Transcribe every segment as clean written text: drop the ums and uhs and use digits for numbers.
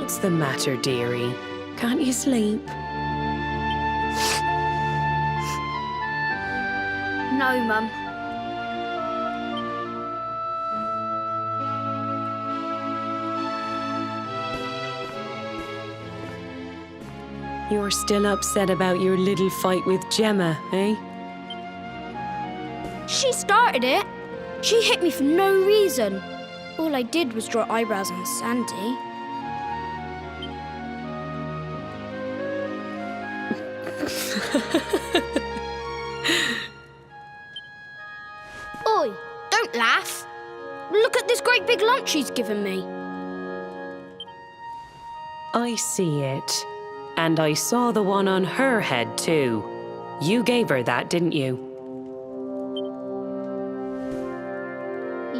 What's the matter, dearie? Can't you sleep? No, Mum. You're still upset about your little fight with Gemma, eh? She started it. She hit me for no reason. All I did was draw eyebrows on Sandy. Oi, don't laugh. Look at this great big lunch she's given me. I see it. And I saw the one on her head, too. You gave her that, didn't you?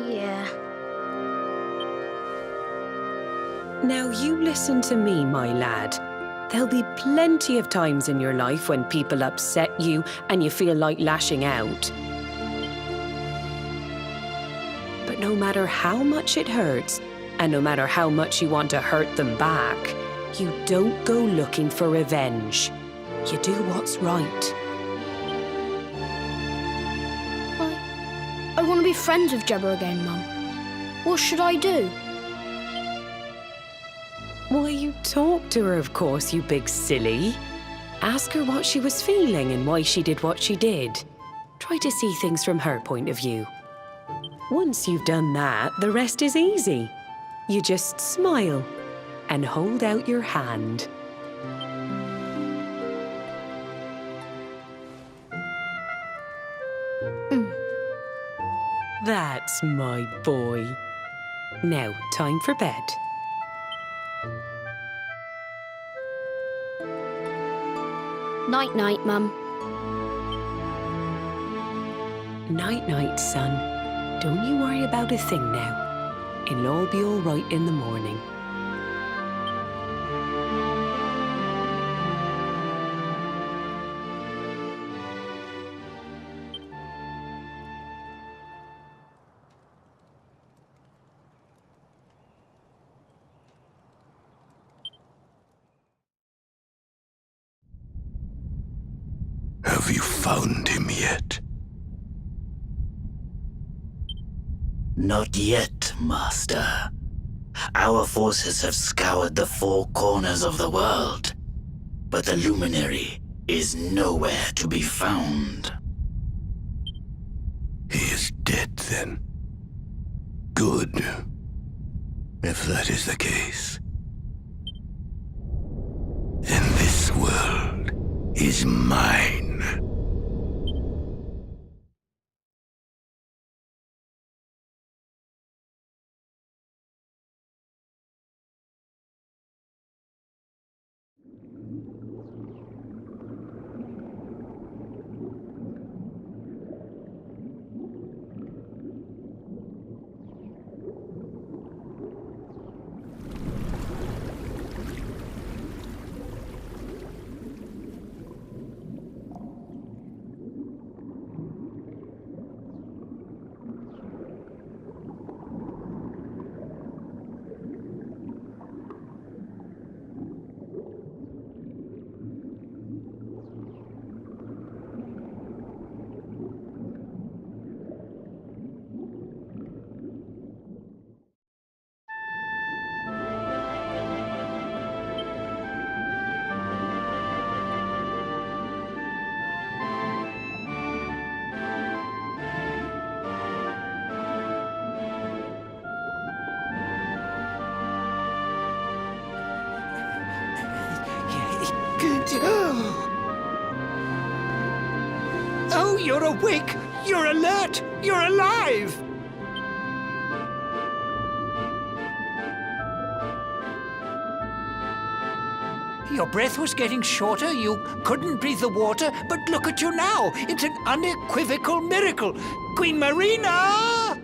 Yeah. Now you listen to me, my lad. There'll be plenty of times in your life when people upset you and you feel like lashing out. But no matter how much it hurts, and no matter how much you want to hurt them back, you don't go looking for revenge. You do what's right. I want to be friends with Gemma again, Mum. What should I do? Why, you talk to her, of course, you big silly. Ask her what she was feeling and why she did what she did. Try to see things from her point of view. Once you've done that, the rest is easy. You just smile and hold out your hand. That's my boy. Now, time for bed. Night-night, Mum. Night-night, son. Don't you worry about a thing now. It'll all be all right in the morning. Have you found him yet? Not yet, Master. Our forces have scoured the four corners of the world, but the luminary is nowhere to be found. He is dead, then. Good. If that is the case. Then this world is mine. Oh, you're awake! You're alert! You're alive! Your breath was getting shorter, you couldn't breathe the water, but look at you now! It's an unequivocal miracle! Queen Marina!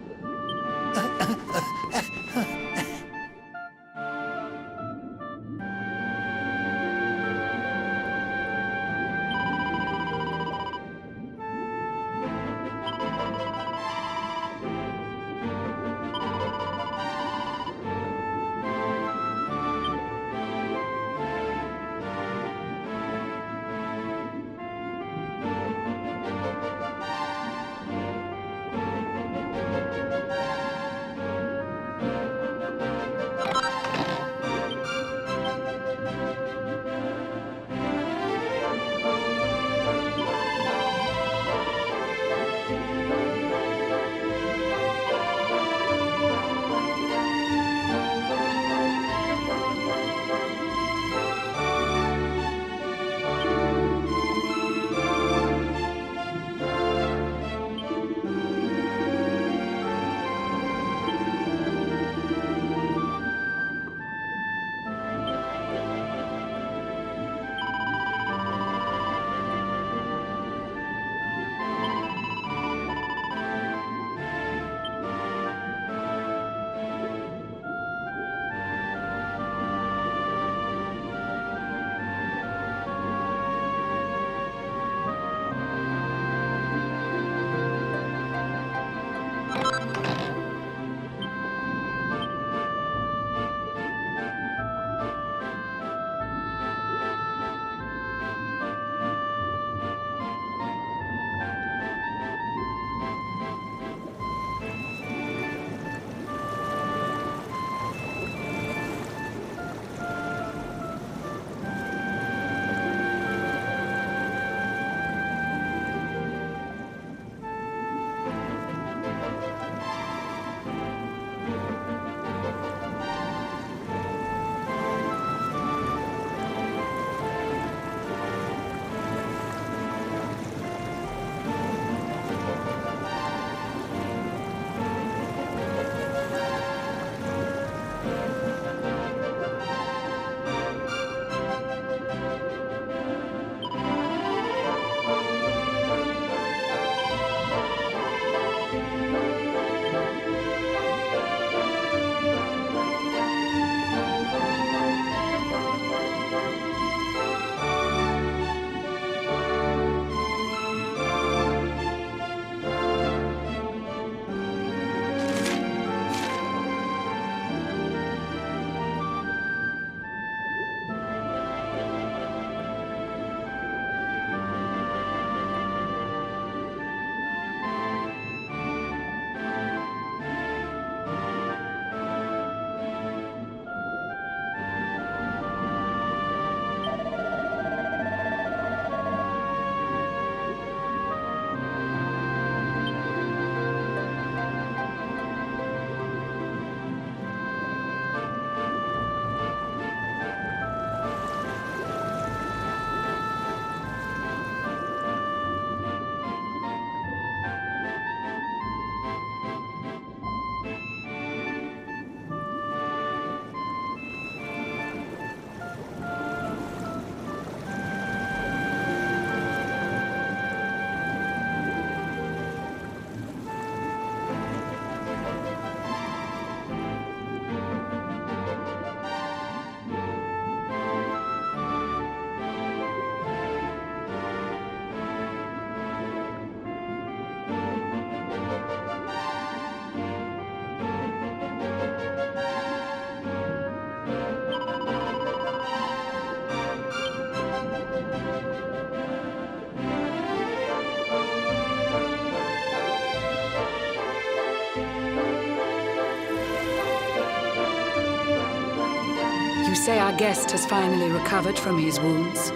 You say our guest has finally recovered from his wounds?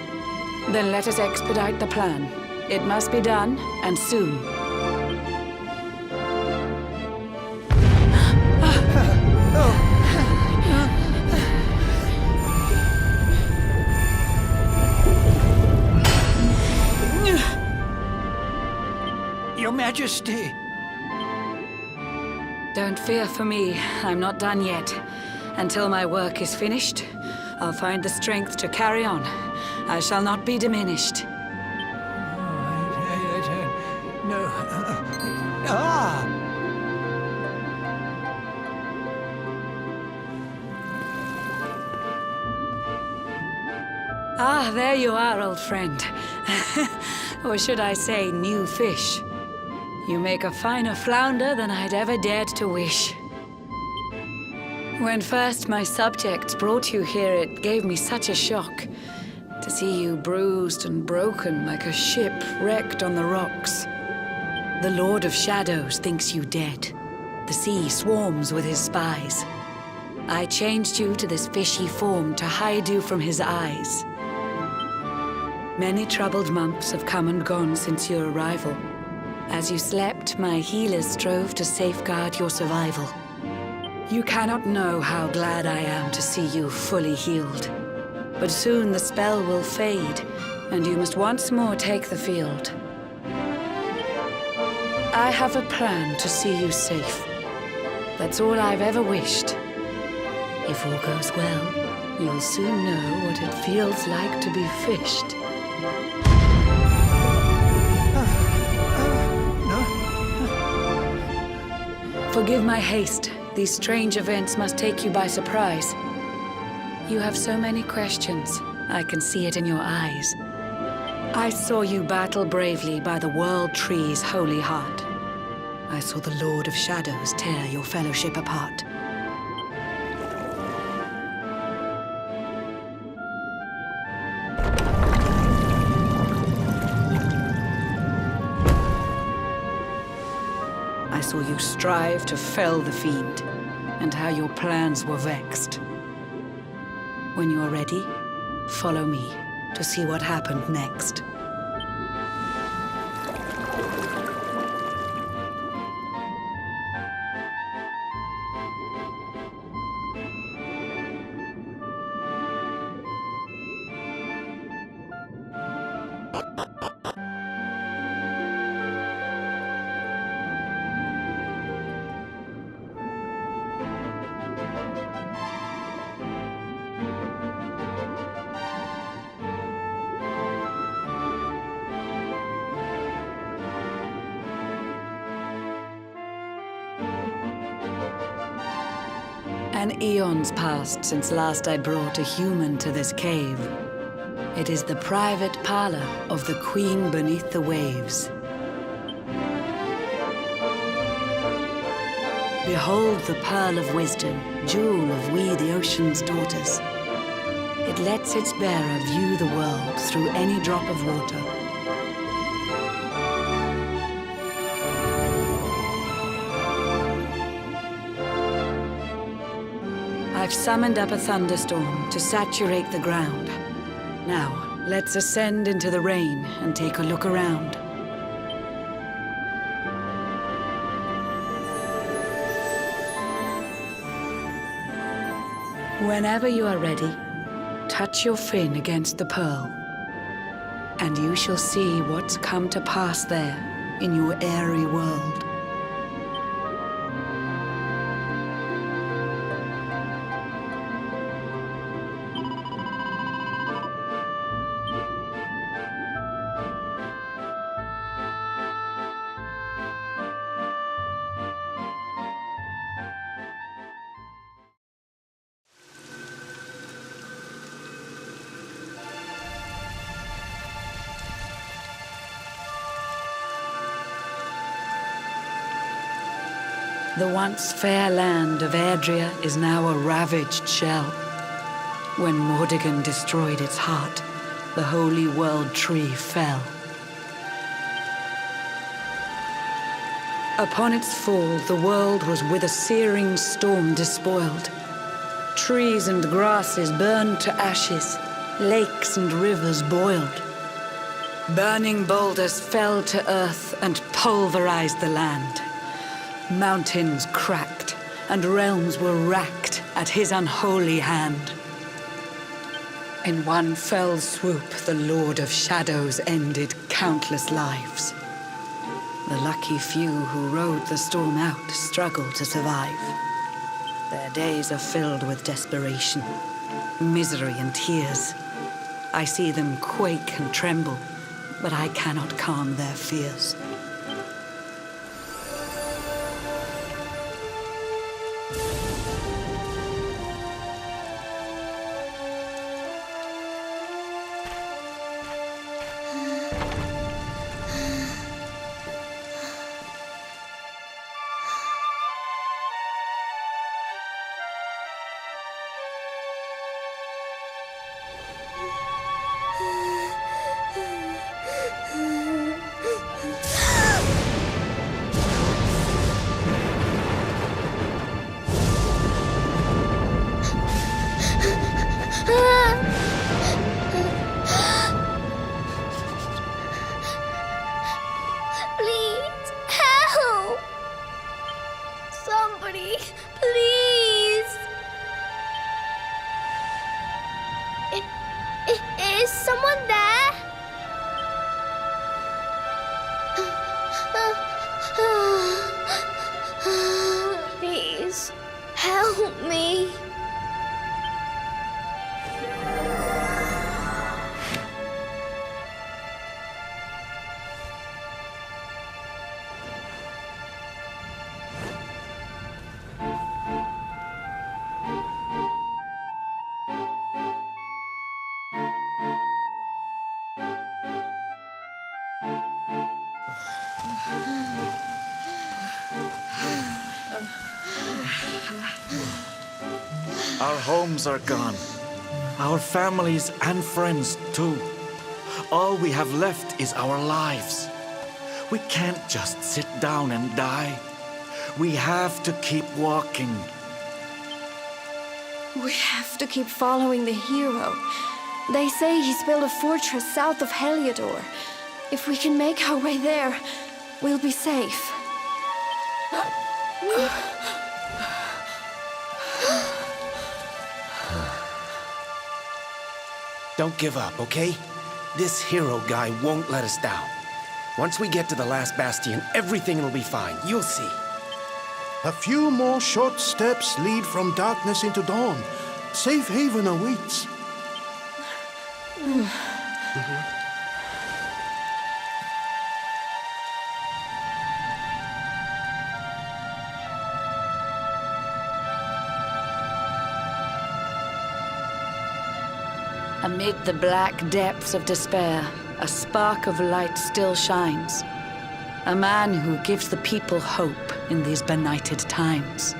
Then let us expedite the plan. It must be done, and soon. Your Majesty. Don't fear for me. I'm not done yet. Until my work is finished, I'll find the strength to carry on. I shall not be diminished. No. Ah! Ah, there you are, old friend. Or should I say, new fish. You make a finer flounder than I'd ever dared to wish. When first my subjects brought you here, it gave me such a shock to see you bruised and broken like a ship wrecked on the rocks. The Lord of Shadows thinks you dead. The sea swarms with his spies. I changed you to this fishy form to hide you from his eyes. Many troubled months have come and gone since your arrival. As you slept, my healers strove to safeguard your survival. You cannot know how glad I am to see you fully healed. But soon the spell will fade, and you must once more take the field. I have a plan to see you safe. That's all I've ever wished. If all goes well, you'll soon know what it feels like to be fished. Forgive my haste. These strange events must take you by surprise. You have so many questions. I can see it in your eyes. I saw you battle bravely by the World Tree's holy heart. I saw the Lord of Shadows tear your fellowship apart. I saw you strive to fell the fiend, and how your plans were vexed. When you are ready, follow me to see what happened next. An eon's passed since last I brought a human to this cave. It is the private parlor of the Queen beneath the waves. Behold the pearl of wisdom, jewel of we the ocean's daughters. It lets its bearer view the world through any drop of water. I've summoned up a thunderstorm to saturate the ground. Now, let's ascend into the rain and take a look around. Whenever you are ready, touch your fin against the pearl, and you shall see what's come to pass there in your airy world. The once fair land of Erdrea is now a ravaged shell. When Mordegon destroyed its heart, the holy world tree fell. Upon its fall, the world was with a searing storm despoiled. trees and grasses burned to ashes, lakes and rivers boiled. Burning boulders fell to earth and pulverized the land. Mountains cracked, and realms were racked at his unholy hand. In one fell swoop, the Lord of Shadows ended countless lives. The lucky few who rode the storm out struggled to survive. Their days are filled with desperation, misery and tears. I see them quake and tremble, but I cannot calm their fears. Please, help! Somebody, please! Is someone there? Please, help me. Our homes are gone. Our families and friends too. All we have left is our lives. We can't just sit down and die. We have to keep walking. We have to keep following the hero. They say he's built a fortress south of Heliodor. If we can make our way there, we'll be safe. Don't give up, okay? This hero guy won't let us down. Once we get to the last bastion, everything will be fine. You'll see. A few more short steps lead from darkness into dawn. Safe haven awaits. Amid the black depths of despair, a spark of light still shines. A man who gives the people hope in these benighted times.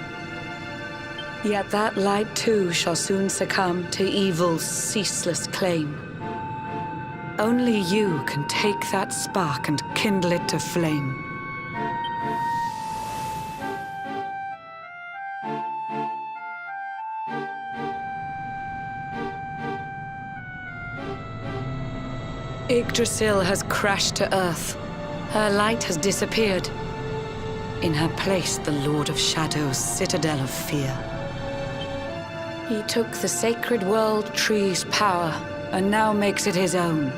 Yet that light too shall soon succumb to evil's ceaseless claim. Only you can take that spark and kindle it to flame. Yggdrasil has crashed to earth. Her light has disappeared. In her place, the Lord of Shadows' citadel of fear. He took the sacred world tree's power and now makes it his own.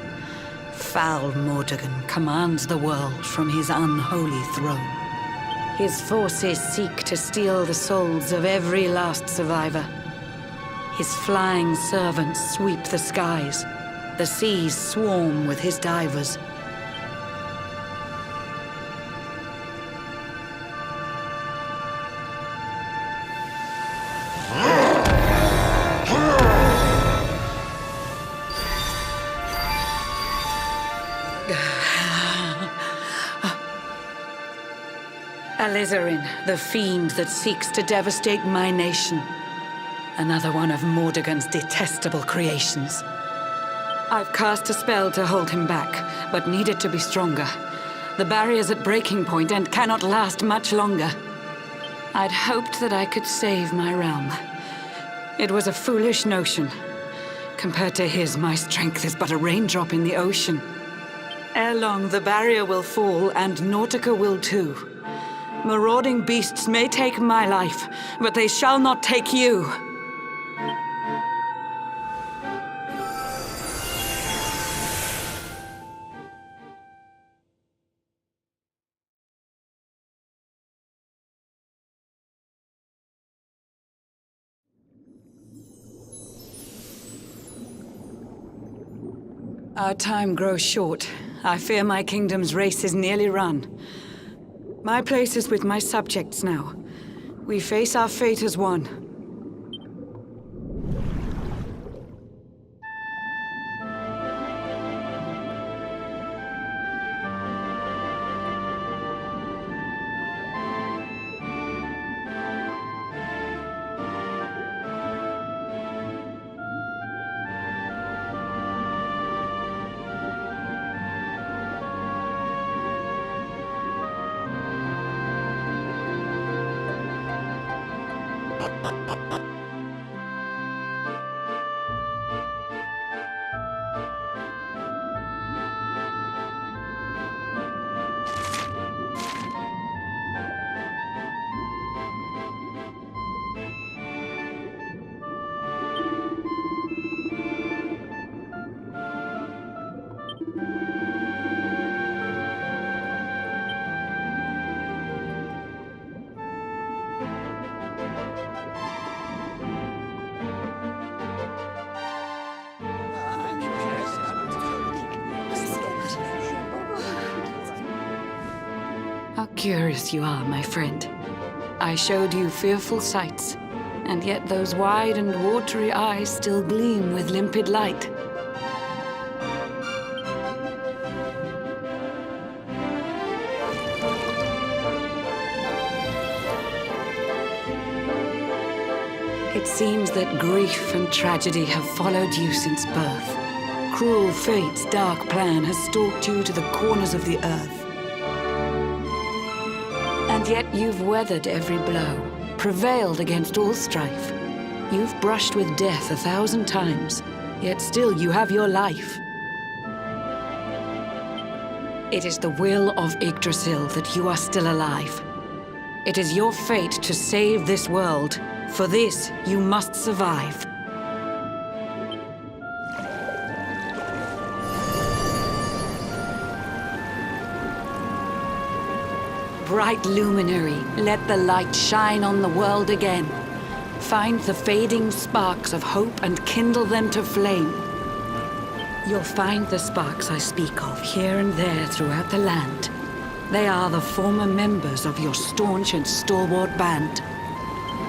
Foul Mordegon commands the world from his unholy throne. His forces seek to steal the souls of every last survivor. His flying servants sweep the skies. The seas swarm with his divers. Alizarin, the fiend that seeks to devastate my nation. Another one of Mordegon's detestable creations. I've cast a spell to hold him back, but need it to be stronger. The barrier's at breaking point and cannot last much longer. I'd hoped that I could save my realm. It was a foolish notion. Compared to his, my strength is but a raindrop in the ocean. Ere long, the barrier will fall, and Nautica will too. Marauding beasts may take my life, but they shall not take you. Our time grows short. I fear my kingdom's race is nearly run. My place is with my subjects now. We face our fate as one. How curious you are, my friend. I showed you fearful sights, and yet those wide and watery eyes still gleam with limpid light. It seems that grief and tragedy have followed you since birth. Cruel fate's dark plan has stalked you to the corners of the earth. And yet you've weathered every blow, prevailed against all strife. You've brushed with death 1,000 times, yet still you have your life. It is the will of Yggdrasil that you are still alive. It is your fate to save this world. For this, you must survive. Bright luminary, let the light shine on the world again. Find the fading sparks of hope and kindle them to flame. You'll find the sparks I speak of here and there throughout the land. They are the former members of your staunch and stalwart band.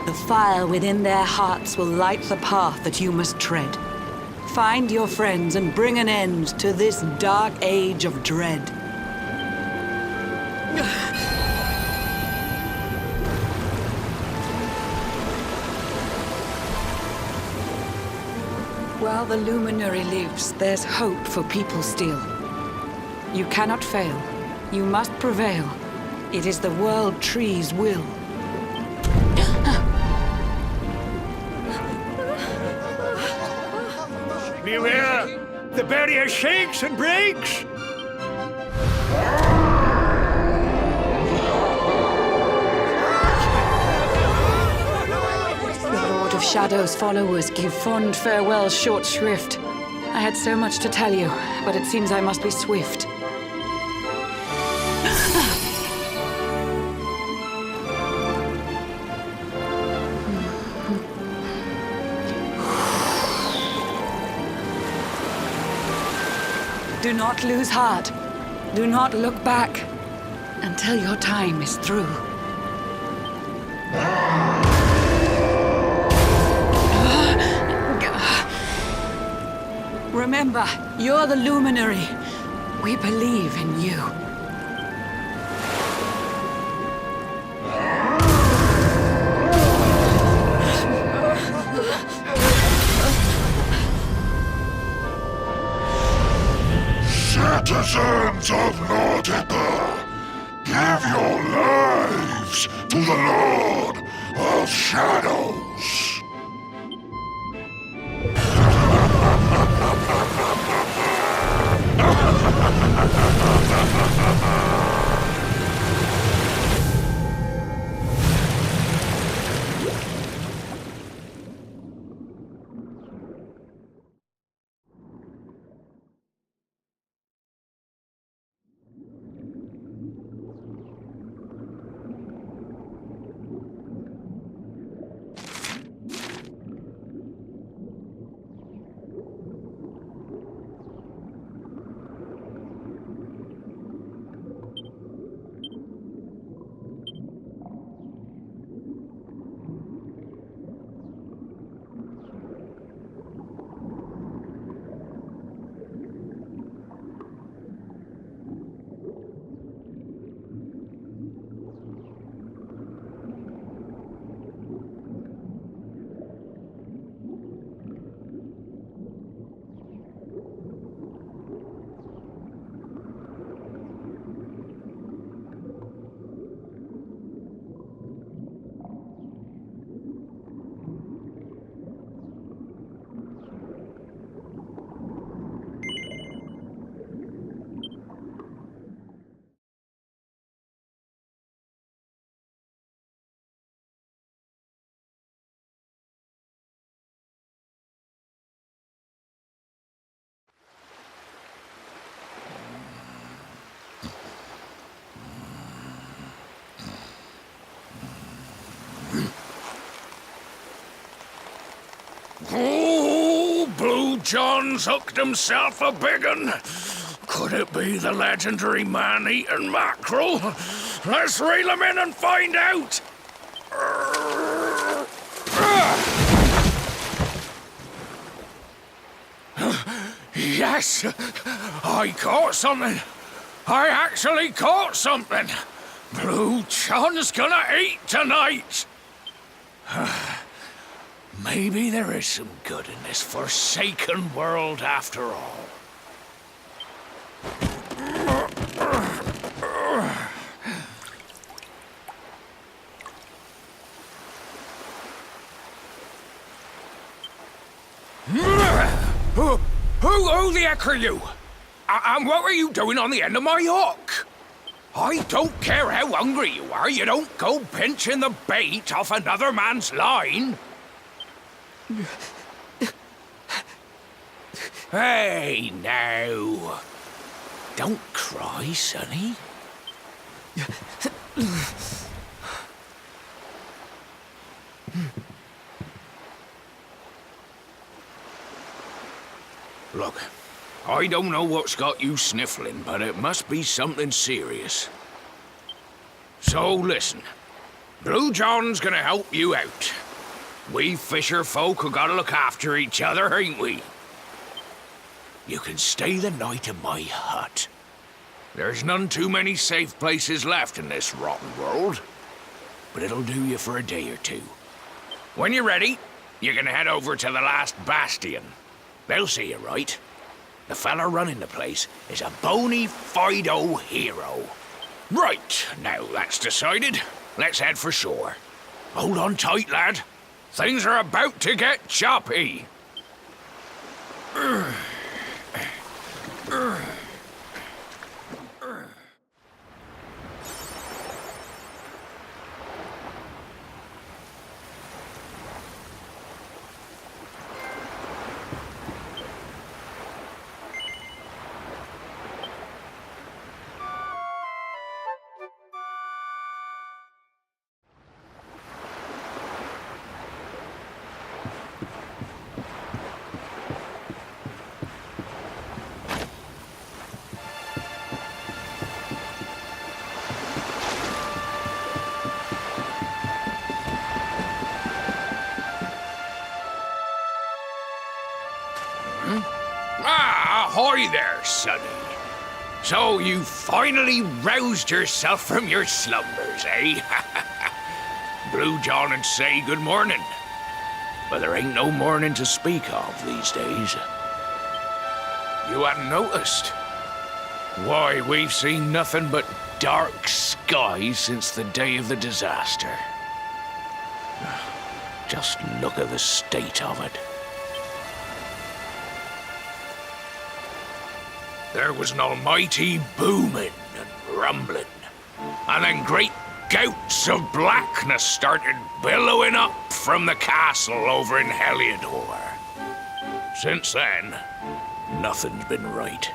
The fire within their hearts will light the path that you must tread. Find your friends and bring an end to this dark age of dread. While the luminary lives, there's hope for people still. You cannot fail. You must prevail. It is the World Tree's will. Beware! The barrier shakes and breaks! The Lord of Shadows' followers give fond farewell short shrift. I had so much to tell you, but it seems I must be swift. Do not lose heart. Do not look back until your time is through. Remember, you're the luminary. We believe in you. Citizens of Nautica, give your lives to the Lord of Shadows. John's hooked himself a big un. Could it be the legendary man-eating mackerel? Let's reel him in and find out! Yes! I caught something! I actually caught something! Blue John's gonna eat tonight! Maybe there is some good in this forsaken world after all. Who the heck are you? And what were you doing on the end of my hook? I don't care how hungry you are, you don't go pinching the bait off another man's line. Hey, now. Don't cry, sonny. Look, I don't know what's got you sniffling, but it must be something serious. So listen, Blue John's gonna help you out. We fisher folk have gotta look after each other, ain't we? You can stay the night in my hut. There's none too many safe places left in this rotten world, but it'll do you for a day or two. When you're ready, you can head over to the last bastion. They'll see you right. The fella running the place is a bona fide hero. Right, now that's decided. Let's head for shore. Hold on tight, lad. Things are about to get choppy. Ahoy there, sonny. So you finally roused yourself from your slumbers, eh? Blue John and say good morning. But there ain't no morning to speak of these days. You hadn't noticed? Why, we've seen nothing but dark skies since the day of the disaster. Just look at the state of it. There was an almighty booming and rumbling, and then great gouts of blackness started billowing up from the castle over in Heliodor. Since then, nothing's been right.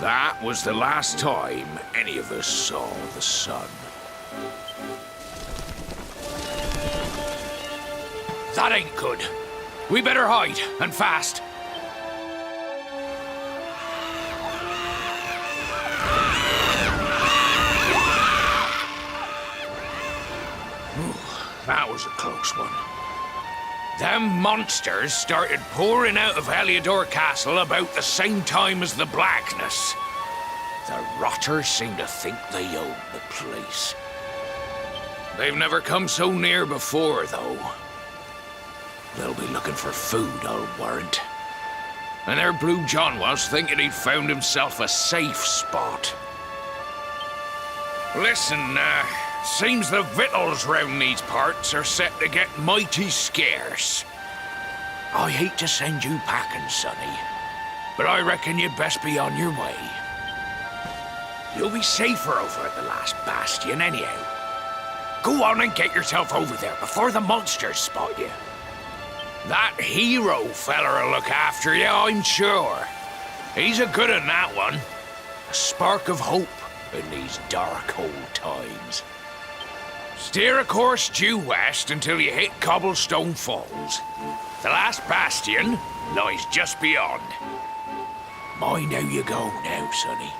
That was the last time any of us saw the sun. That ain't good. We better hide, and fast. That was a close one. Them monsters started pouring out of Heliodor Castle about the same time as the blackness. The rotters seem to think they own the place. They've never come so near before, though. They'll be looking for food, I'll warrant. And there Blue John was, thinking he'd found himself a safe spot. Listen, seems the victuals round these parts are set to get mighty scarce. I hate to send you packing, sonny, but I reckon you'd best be on your way. You'll be safer over at the last bastion anyhow. Go on and get yourself over there before the monsters spot you. That hero feller'll look after you, I'm sure. He's a good un, that one. A spark of hope in these dark old times. Steer a course due west until you hit Cobblestone Falls. The last bastion lies just beyond. Mind how you go now, sonny.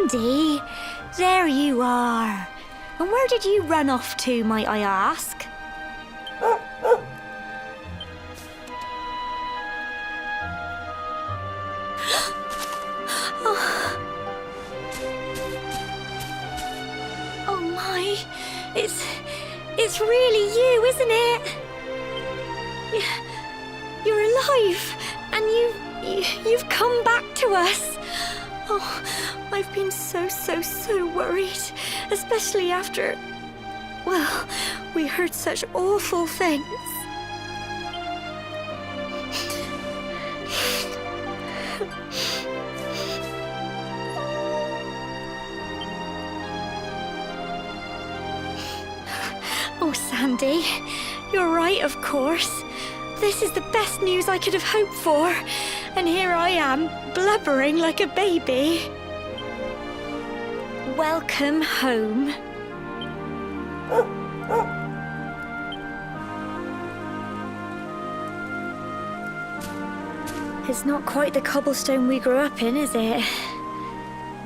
Sandy, there you are. And where did you run off to, might I ask? Oh my, it's really you, isn't it? You're alive, and you've come back to us. Oh, I've been so worried, especially after, well, we heard such awful things. Oh, Sandy, you're right, of course. This is the best news I could have hoped for. And here I am, blubbering like a baby. Welcome home. It's not quite the cobblestone we grew up in, is it?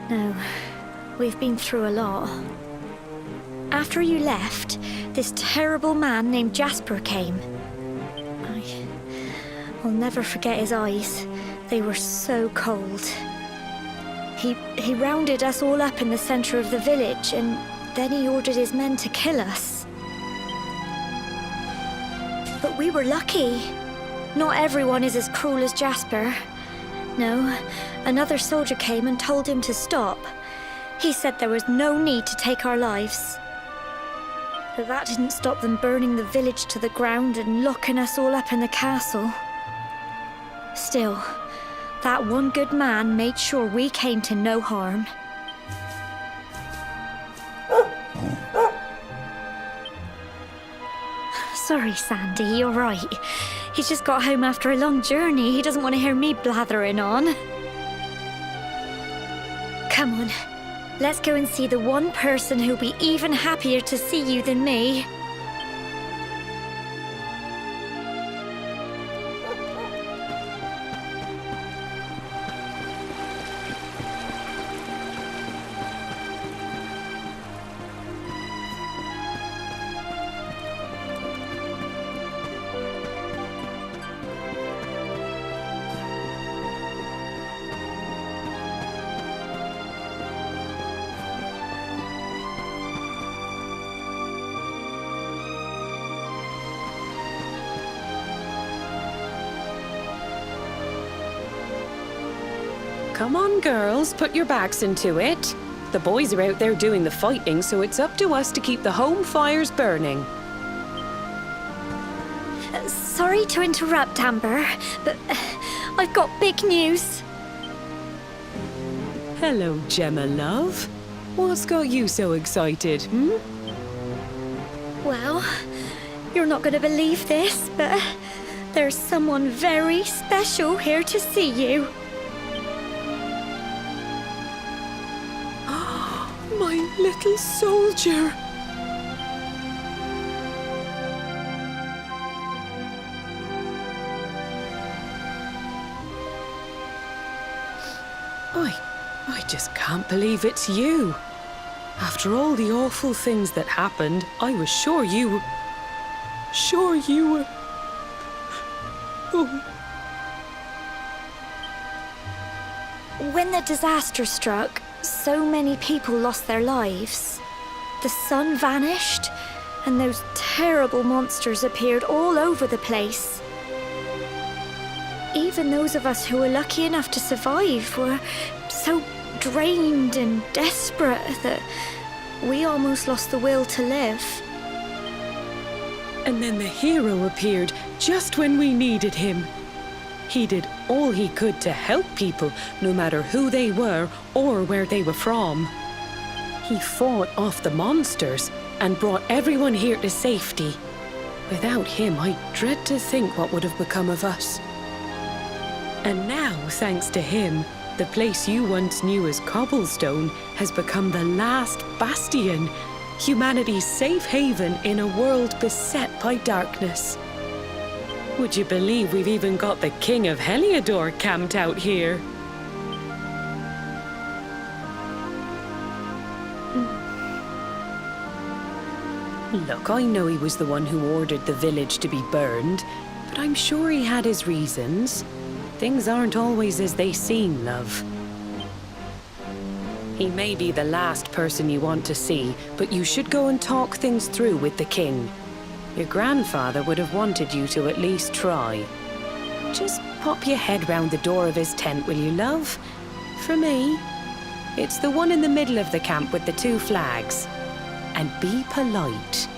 No, we've been through a lot. After you left, this terrible man named Jasper came. I'll never forget his eyes. They were so cold. He rounded us all up in the center of the village, and then he ordered his men to kill us. But we were lucky. Not everyone is as cruel as Jasper. No, another soldier came and told him to stop. He said there was no need to take our lives. But that didn't stop them burning the village to the ground and locking us all up in the castle. Still, that one good man made sure we came to no harm. Sorry, Sandy, you're right. He's just got home after a long journey. He doesn't want to hear me blathering on. Come on, let's go and see the one person who'll be even happier to see you than me. Come on, girls, put your backs into it. The boys are out there doing the fighting, so it's up to us to keep the home fires burning. Sorry to interrupt, Amber, but I've got big news. Hello, Gemma, love. What's got you so excited, hmm? Well, you're not going to believe this, but there's someone very special here to see you. My little soldier. I just can't believe it's you. After all the awful things that happened, I was sure you were... Oh. When the disaster struck, so many people lost their lives. The sun vanished, and those terrible monsters appeared all over the place. Even those of us who were lucky enough to survive were so drained and desperate that we almost lost the will to live. And then the hero appeared just when we needed him. He did all he could to help people, no matter who they were or where they were from. He fought off the monsters and brought everyone here to safety. Without him, I dread to think what would have become of us. And now, thanks to him, the place you once knew as Cobblestone has become the last bastion, humanity's safe haven in a world beset by darkness. Would you believe we've even got the King of Heliodor camped out here? Look, I know he was the one who ordered the village to be burned, but I'm sure he had his reasons. Things aren't always as they seem, love. He may be the last person you want to see, but you should go and talk things through with the king. Your grandfather would have wanted you to at least try. Just pop your head round the door of his tent, will you, love? For me. It's the one in the middle of the camp with the 2 flags. And be polite.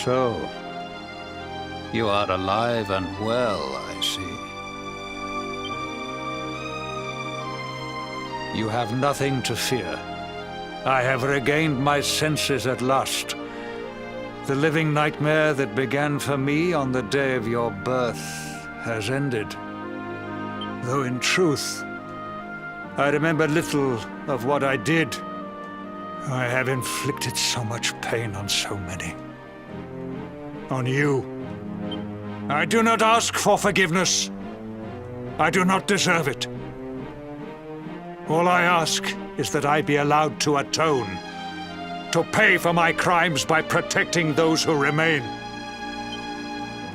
So, you are alive and well, I see. You have nothing to fear. I have regained my senses at last. The living nightmare that began for me on the day of your birth has ended. Though in truth, I remember little of what I did. I have inflicted so much pain on so many. On you. I do not ask for forgiveness. I do not deserve it. All I ask is that I be allowed to atone, to pay for my crimes by protecting those who remain.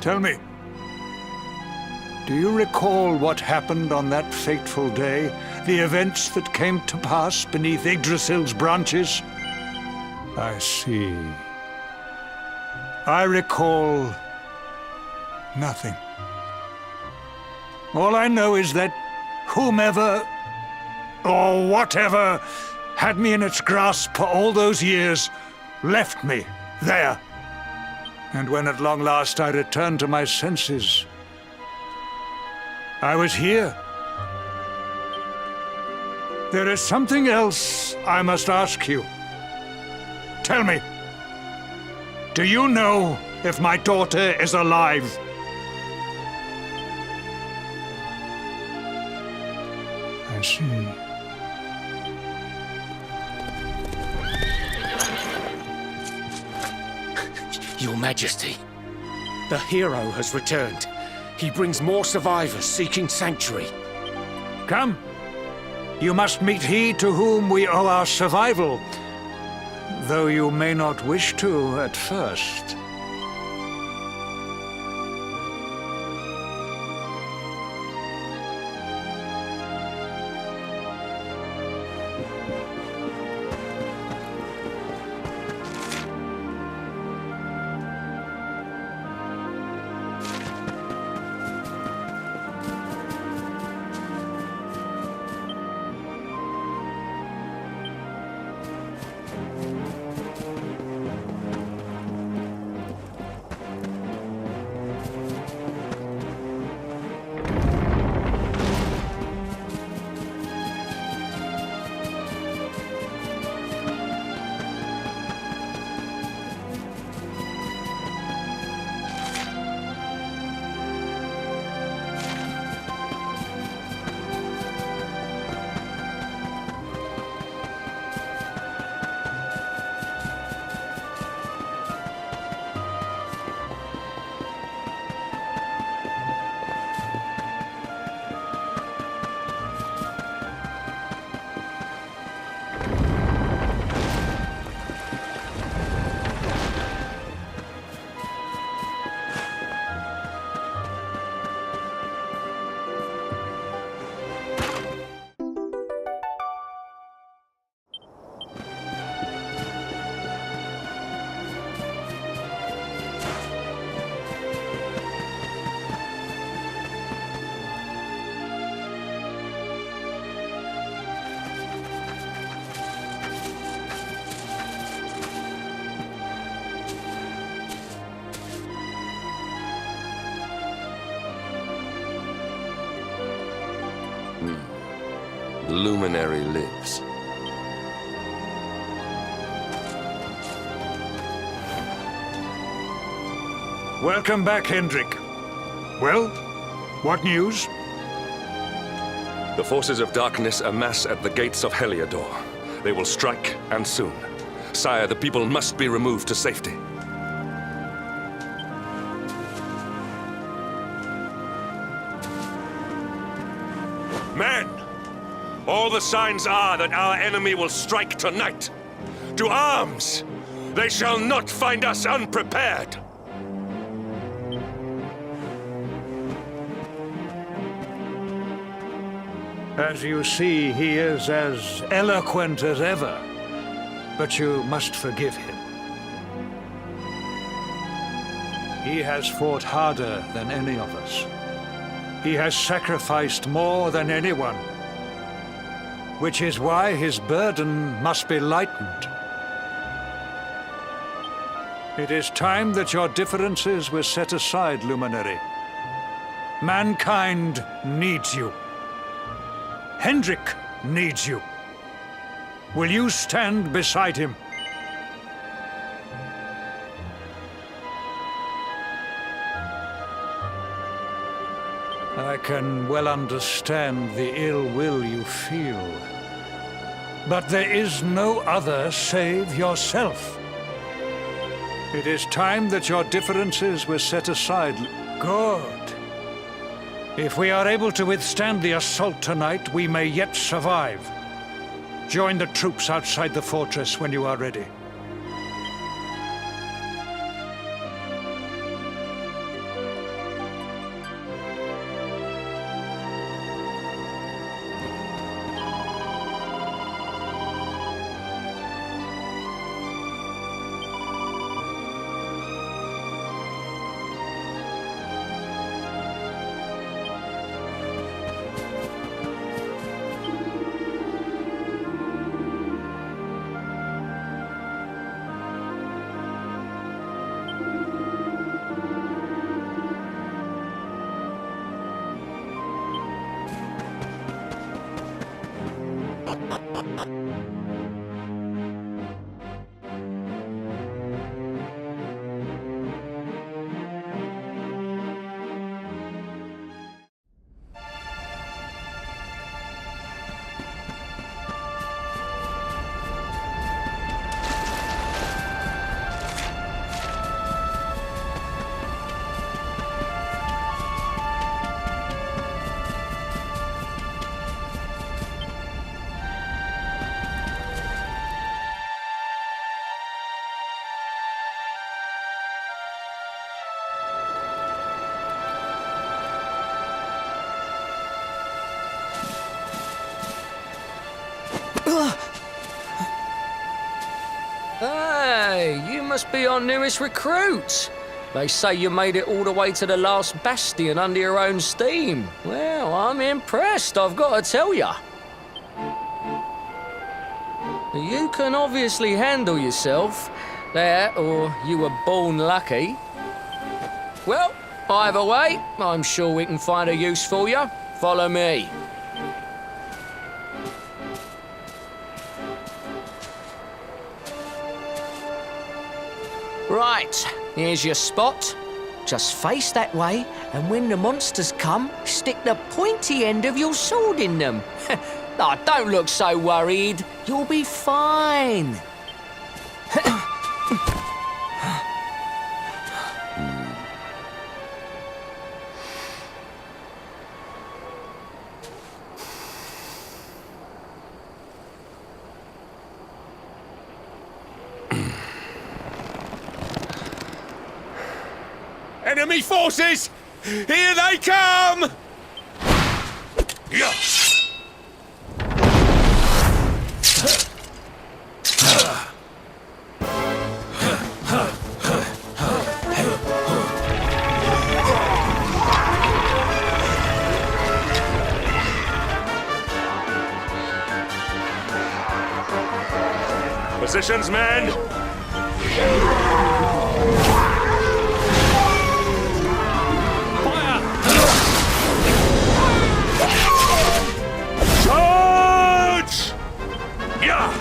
Tell me, do you recall what happened on that fateful day? The events that came to pass beneath Yggdrasil's branches? I see. I recall nothing. All I know is that whomever or whatever had me in its grasp for all those years left me there. And when at long last I returned to my senses, I was here. There is something else I must ask you. Tell me, do you know if my daughter is alive? I see. Your Majesty, the hero has returned. He brings more survivors seeking sanctuary. Come. You must meet he to whom we owe our survival, though you may not wish to at first. The luminary lives. Welcome back, Hendrik. Well, what news? The forces of darkness amass at the gates of Heliodor. They will strike, and soon. Sire, the people must be removed to safety. Men! All the signs are that our enemy will strike tonight. To arms! They shall not find us unprepared! As you see, he is as eloquent as ever, but you must forgive him. He has fought harder than any of us. He has sacrificed more than anyone, which is why his burden must be lightened. It is time that your differences were set aside, Luminary. Mankind needs you. Hendrik needs you. Will you stand beside him? I can well understand the ill will you feel. But there is no other save yourself. It is time that your differences were set aside. Good. If we are able to withstand the assault tonight, we may yet survive. Join the troops outside the fortress when you are ready. Hey, you must be our newest recruit. They say you made it all the way to the last bastion under your own steam. Well, I'm impressed, I've got to tell you. You can obviously handle yourself. That, or you were born lucky. Well, either way, I'm sure we can find a use for you. Follow me. Right, here's your spot. Just face that way, and when the monsters come, stick the pointy end of your sword in them. Oh, don't look so worried. You'll be fine. Enemy forces! Here they come! Yeah. Positions, men! Charge! Yeah!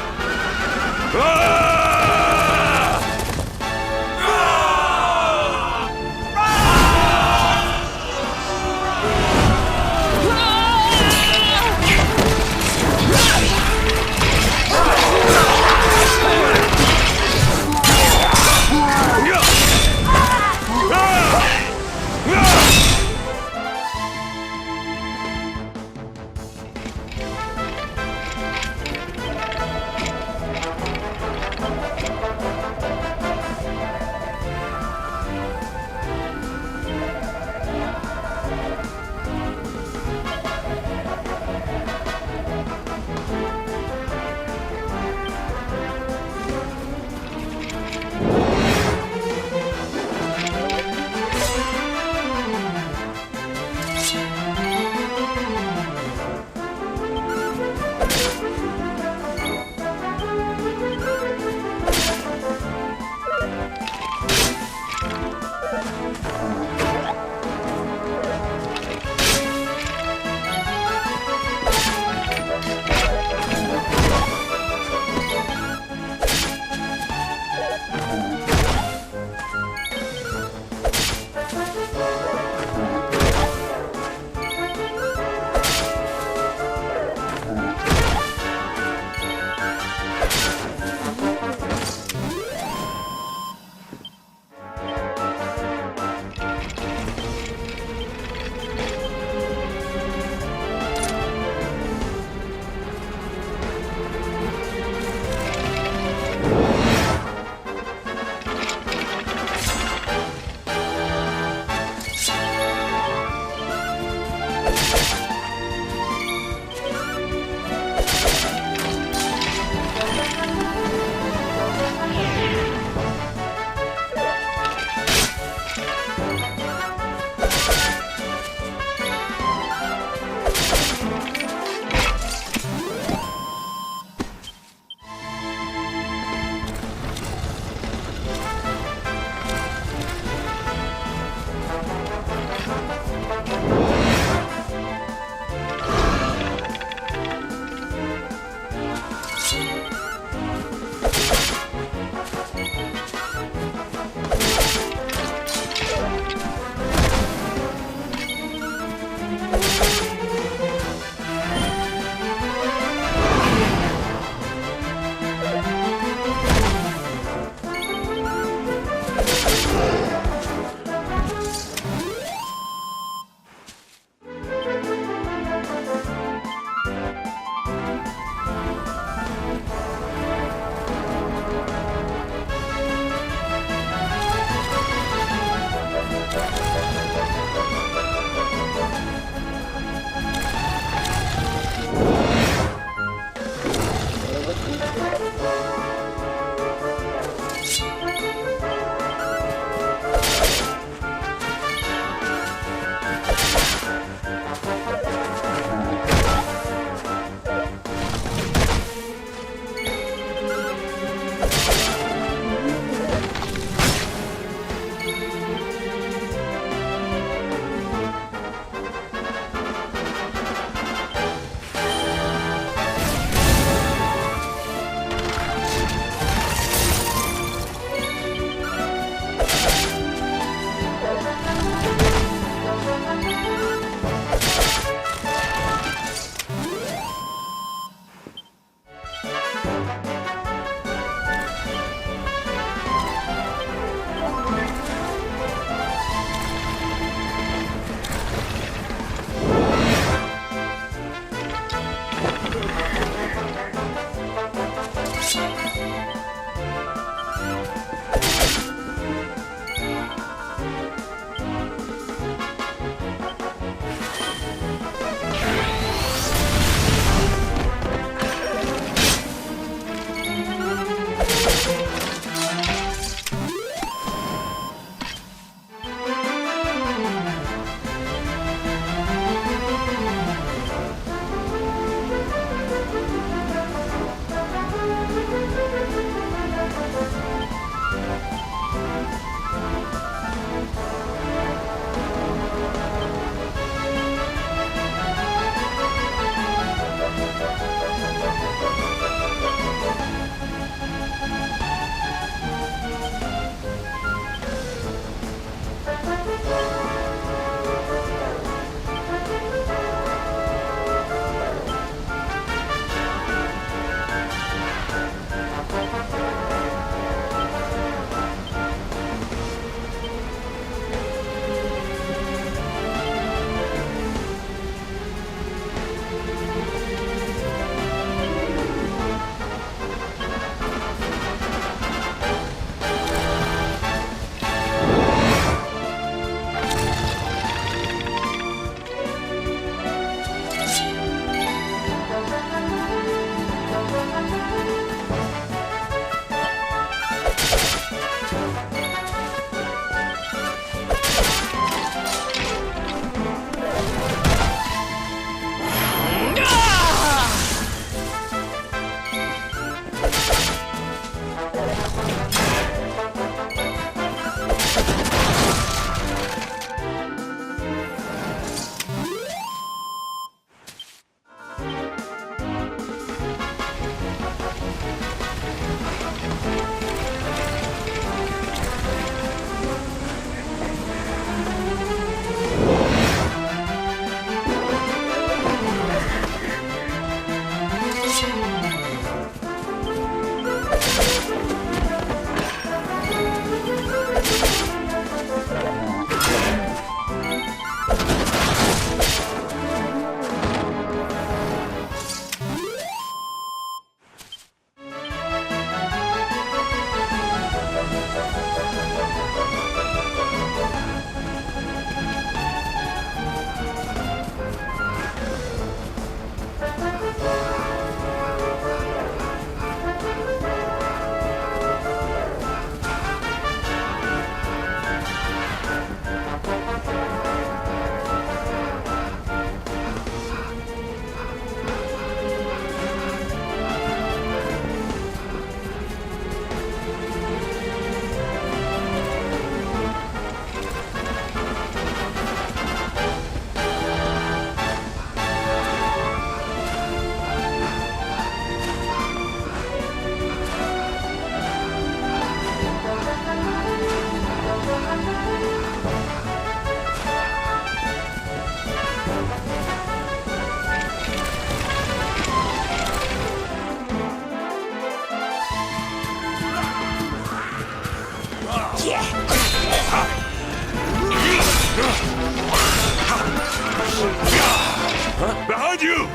Behind you!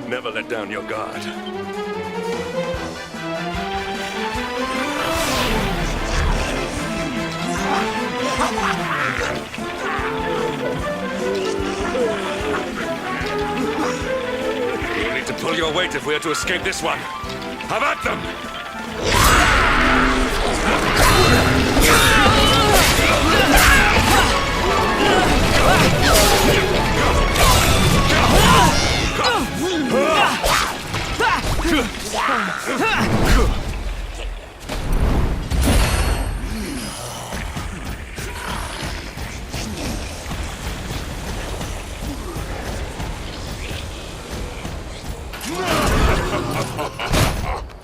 Never let down your guard. We'll need to pull your weight if we are to escape this one. Have at them!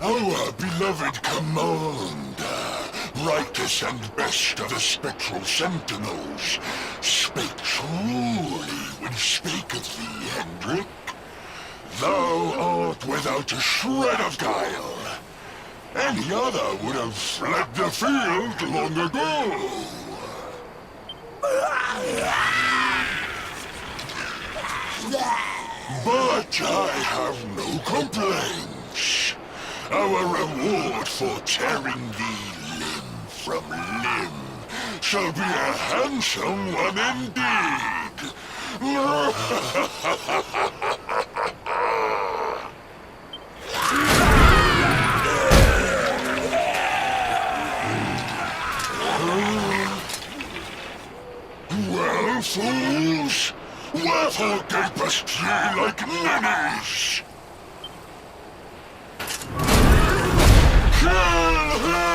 Our beloved commander, rightest and best of the spectral sentinels, spake truly when spaketh thee, Hendrik. Thou art without a shred of guile. Any other would have fled the field long ago. But I have no complaints. Our reward for tearing thee limb from limb shall be a handsome one indeed. Well, fools, wherefore gapest ye like ninnies? Kill him!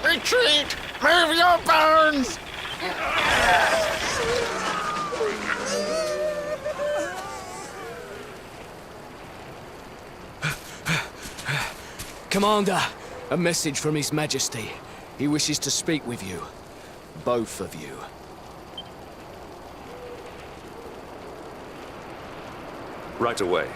Retreat! Move your bones! Commander, a message from His Majesty. He wishes to speak with you. Both of you. Right away.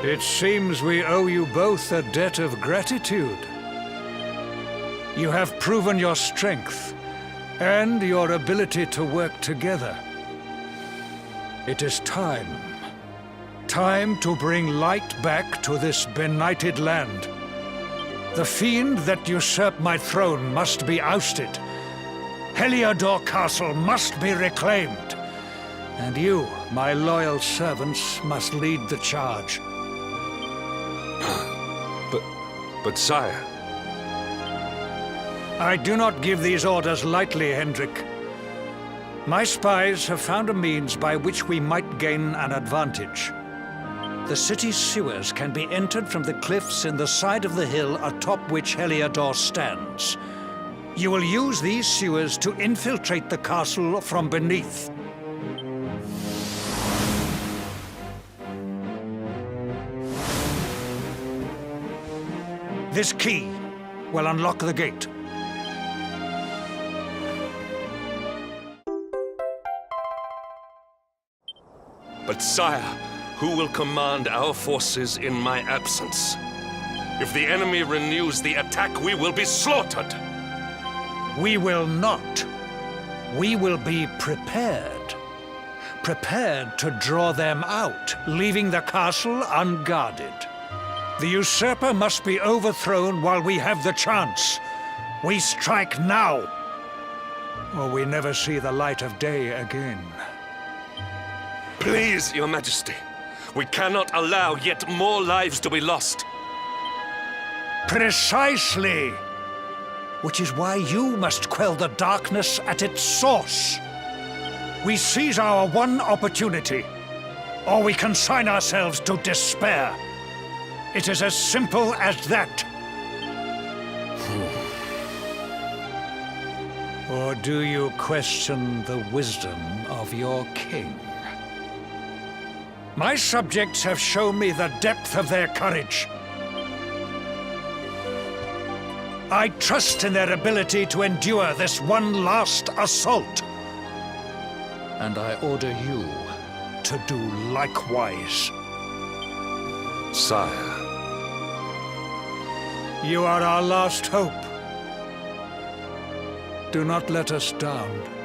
It seems we owe you both a debt of gratitude. You have proven your strength and your ability to work together. It is time. Time to bring light back to this benighted land. The fiend that usurped my throne must be ousted. Heliodor Castle must be reclaimed. And you, my loyal servants, must lead the charge. But sire... I do not give these orders lightly, Hendrik. My spies have found a means by which we might gain an advantage. The city's sewers can be entered from the cliffs in the side of the hill atop which Heliodor stands. You will use these sewers to infiltrate the castle from beneath. This key will unlock the gate. But sire, who will command our forces in my absence? If the enemy renews the attack, we will be slaughtered! We will not. We will be prepared. Prepared to draw them out, leaving the castle unguarded. The usurper must be overthrown while we have the chance. We strike now, or we never see the light of day again. Please, Your Majesty. We cannot allow yet more lives to be lost. Precisely! Which is why you must quell the darkness at its source. We seize our one opportunity, or we consign ourselves to despair. It is as simple as that. Or do you question the wisdom of your king? My subjects have shown me the depth of their courage. I trust in their ability to endure this one last assault. And I order you to do likewise. Sire. You are our last hope. Do not let us down.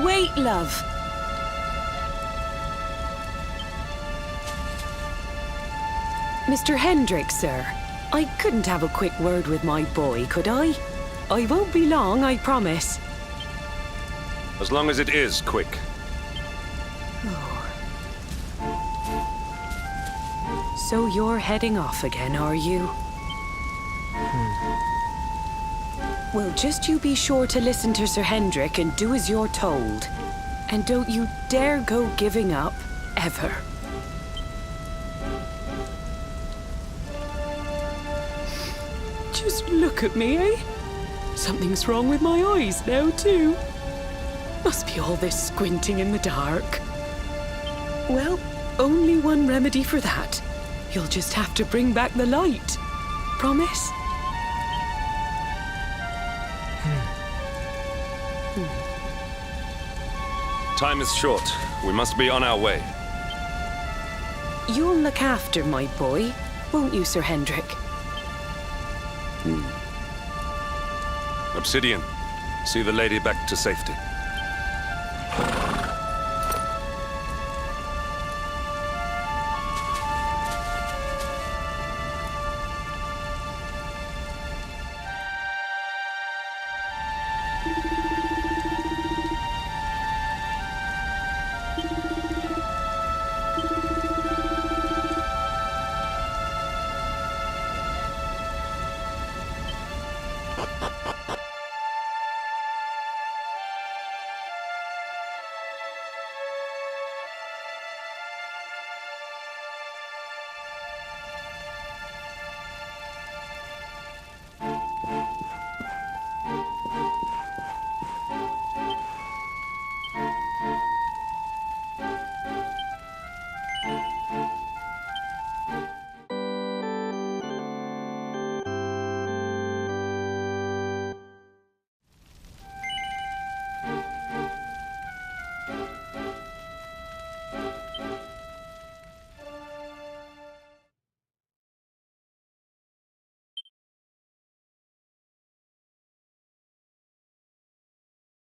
wait, love. Mr. Hendrick, sir. I couldn't have a quick word with my boy, could I? I won't be long, I promise. As long as it is quick. So you're heading off again, are you? Well, just you be sure to listen to Sir Hendrick and do as you're told. And don't you dare go giving up, ever. Just look at me, eh? Something's wrong with my eyes now, too. Must be all this squinting in the dark. Well, only one remedy for that. You'll just have to bring back the light. Promise? Time is short. We must be on our way. You'll look after my boy, won't you, Sir Hendrick? Obsidian, see the lady back to safety.